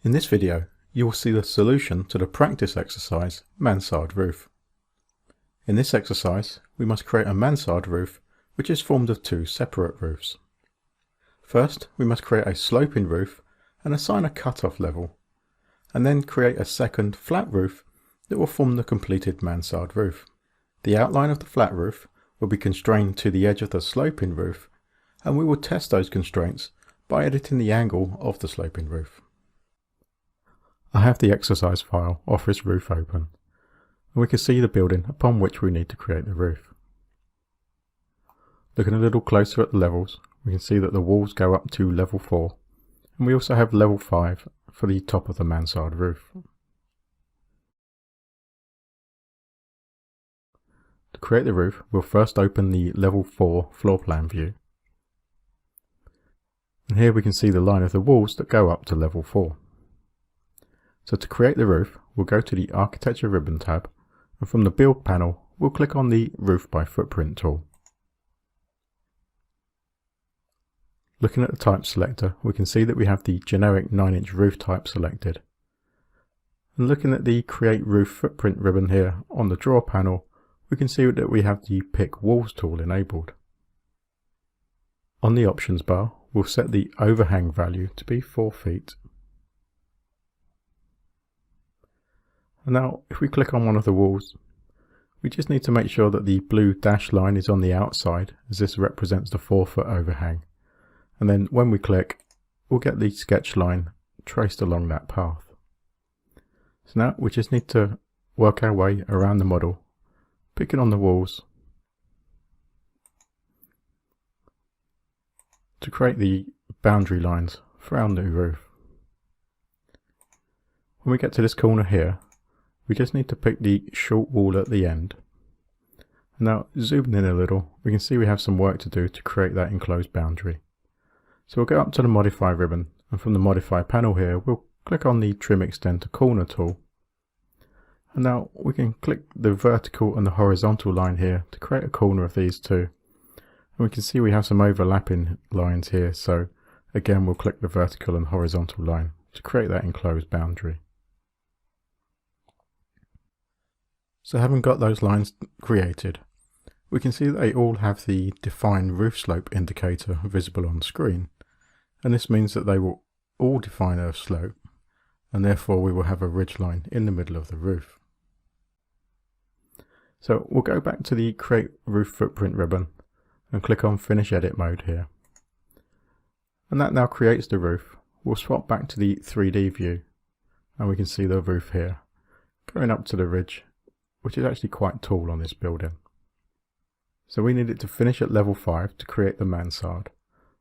In this video, you will see the solution to the practice exercise Mansard roof. In this exercise, we must create a mansard roof which is formed of two separate roofs. First, we must create a sloping roof and assign a cutoff level, and then create a second flat roof that will form the completed mansard roof. The outline of the flat roof will be constrained to the edge of the sloping roof, and we will test those constraints by editing the angle of the sloping roof. I have the exercise file of this roof open, and we can see the building upon which we need to create the roof. Looking a little closer at the levels, we can see that the walls go up to level 4, and we also have level 5 for the top of the mansard roof. To create the roof, we'll first open the level 4 floor plan view. And here we can see the line of the walls that go up to level 4. So to create the roof, we'll go to the Architecture ribbon tab, and from the Build panel, we'll click on the Roof by Footprint tool. Looking at the type selector, we can see that we have the generic 9-inch roof type selected. And looking at the Create Roof Footprint ribbon here on the Draw panel, we can see that we have the Pick Walls tool enabled. On the options bar, we'll set the overhang value to be 4 feet. And now, if we click on one of the walls, we just need to make sure that the blue dashed line is on the outside, as this represents the 4-foot overhang. And then when we click, we'll get the sketch line traced along that path. So now we just need to work our way around the model, picking on the walls to create the boundary lines for our new roof. When we get to this corner here, we just need to pick the short wall at the end. Now, zooming in a little, we can see we have some work to do to create that enclosed boundary. So we'll go up to the Modify ribbon, and from the Modify panel here, we'll click on the Trim Extend to Corner tool. And now we can click the vertical and the horizontal line here to create a corner of these two. And we can see we have some overlapping lines here, so again we'll click the vertical and horizontal line to create that enclosed boundary. So having got those lines created, we can see that they all have the Define Roof Slope indicator visible on screen, and this means that they will all define a slope, and therefore we will have a ridge line in the middle of the roof. So we'll go back to the Create Roof Footprint ribbon and click on Finish Edit mode here. And that now creates the roof. We'll swap back to the 3D view, and we can see the roof here, going up to the ridge, which is actually quite tall on this building. So we need it to finish at level 5 to create the mansard.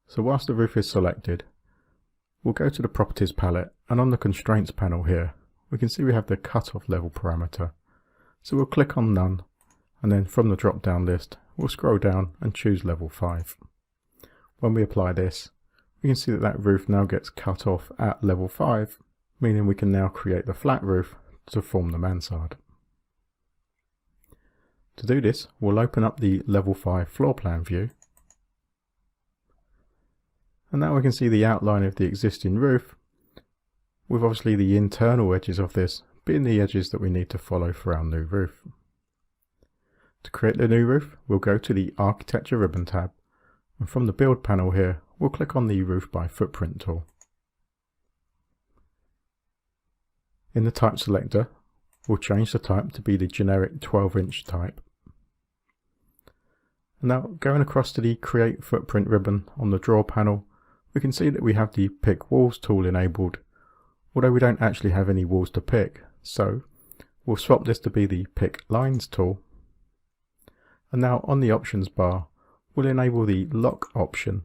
So whilst the roof is selected, we'll go to the Properties palette, and on the Constraints panel here, we can see we have the cutoff level parameter. So we'll click on None, and then from the drop down list, we'll scroll down and choose level 5. When we apply this, we can see that that roof now gets cut off at level 5, meaning we can now create the flat roof to form the mansard. To do this, we'll open up the level 5 floor plan view. And now we can see the outline of the existing roof, with obviously the internal edges of this being the edges that we need to follow for our new roof. To create the new roof, we'll go to the Architecture ribbon tab, and from the Build panel here, we'll click on the Roof by Footprint tool. In the type selector, we'll change the type to be the generic 12-inch type. And now going across to the Create Footprint ribbon on the Draw panel, we can see that we have the Pick Walls tool enabled, although we don't actually have any walls to pick, so we'll swap this to be the Pick Lines tool. And now on the options bar, we'll enable the Lock option,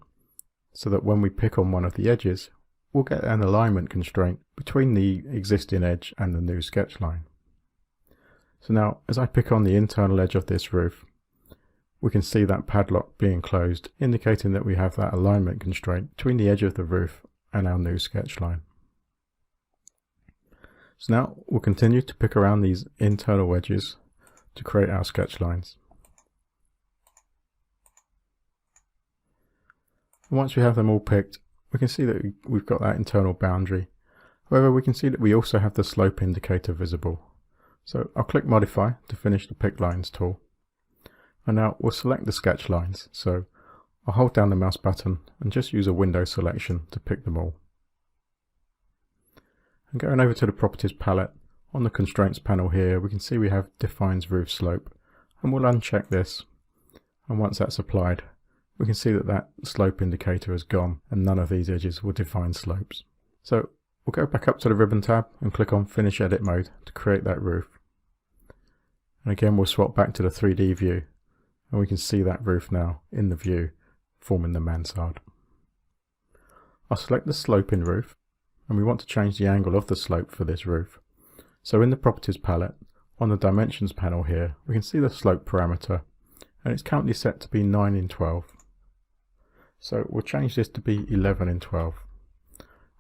so that when we pick on one of the edges, we'll get an alignment constraint between the existing edge and the new sketch line. So now, as I pick on the internal edge of this roof, we can see that padlock being closed, indicating that we have that alignment constraint between the edge of the roof and our new sketch line. So now we'll continue to pick around these internal edges to create our sketch lines. And once we have them all picked, we can see that we've got that internal boundary. However, we can see that we also have the slope indicator visible. So I'll click Modify to finish the Pick Lines tool. And now we'll select the sketch lines. So I'll hold down the mouse button and just use a window selection to pick them all. And going over to the Properties palette, on the Constraints panel here, we can see we have Defines Roof Slope. And we'll uncheck this. And once that's applied, we can see that that slope indicator is gone and none of these edges will define slopes. So we'll go back up to the Ribbon tab and click on Finish Edit Mode to create that roof. And again, we'll swap back to the 3D view and we can see that roof now in the view forming the mansard. I'll select the slope in roof and we want to change the angle of the slope for this roof. So in the Properties palette, on the Dimensions panel here, we can see the slope parameter and it's currently set to be 9 in 12. So we'll change this to be 11 in 12.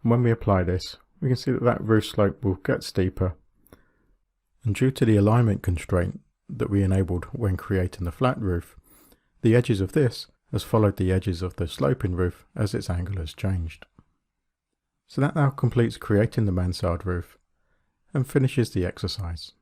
And when we apply this, we can see that that roof slope will get steeper. And due to the alignment constraint that we enabled when creating the flat roof, the edges of this has followed the edges of the sloping roof as its angle has changed. So that now completes creating the mansard roof and finishes the exercise.